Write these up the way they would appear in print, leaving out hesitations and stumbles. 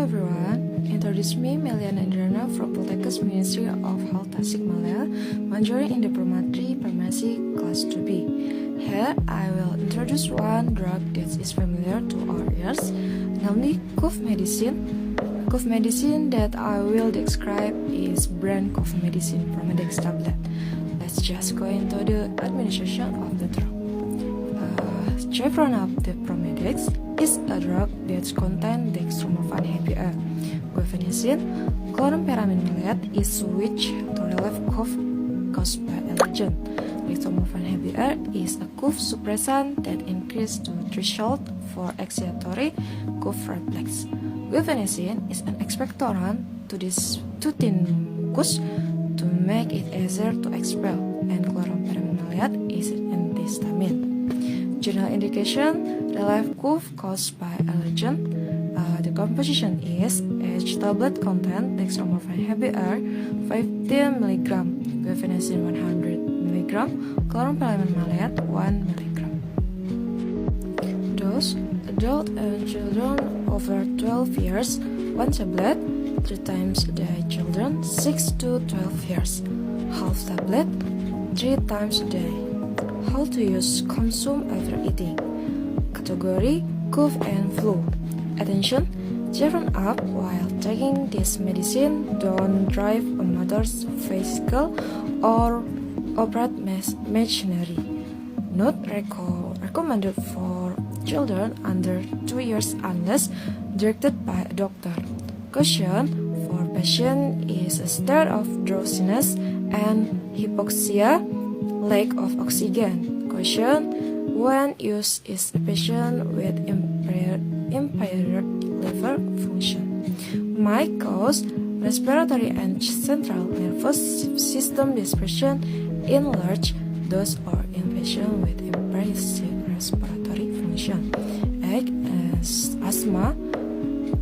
everyone, introduce me Meliana Indrana from Poltekkes Ministry of Health Tasikmalaya, majoring in Diploma-3 Pharmacy Class 2B. Here I will introduce one drug that is familiar to our ears, namely cough medicine. Cough medicine that I will describe is brand cough medicine Promedix tablet. Let's just go into the administration of the drug. Chevron the Promedix is a drug that contains dextromethorphan HBr. Guaifenesin, chlorpheniramine maleate is switched to relieve cough caused by allergen. Dextromethorphan HBr is a cough suppressant that increases the threshold for excitatory cough reflex. Guaifenesin is an expectorant to thin mucus to make it easier to expel, and chlorpheniramine maleate is an antihistamine. General indication, relieve cough caused by allergen. The composition is each tablet contains dextromethorphan HBr 15 mg, guaifenesin 100 mg, chlorpheniramine maleate 1 mg. Dose: adult and children over 12 years, 1 tablet, 3 times a day. Children 6 to 12 years, half tablet, 3 times a day. How to use: consume after eating. Category: cough and flu. Attention, children up while taking this medicine. Don't drive a motor vehicle or operate machinery. Not recommended for children under 2 years unless directed by a doctor. Caution for patient is a state of drowsiness and hypoxia, lack of oxygen. Caution when use is a patient with impaired liver function. Might cause respiratory and central nervous system dysfunction in large dose or in patient with impaired respiratory function, as asthma,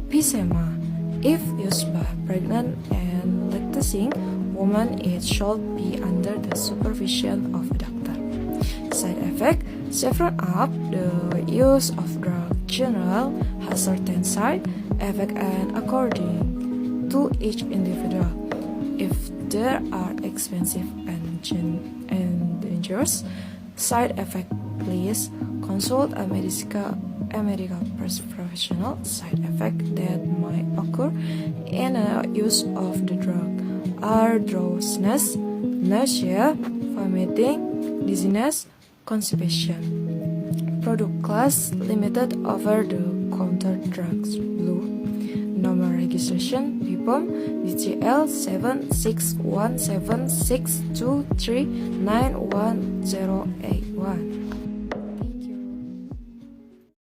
emphysema. If used by pregnant and lactating woman, it should be under the supervision of a doctor. Side effect: several up the use of drug general has certain side effects and according to each individual. If there are expensive and dangerous side effects, please consult a medical professional. Side effects that might occur in the use of the drug are drowsiness, nausea, vomiting, dizziness, constipation. Product class: limited over-the-counter drugs. Blue. Number registration: BPOM DCL 761762391081.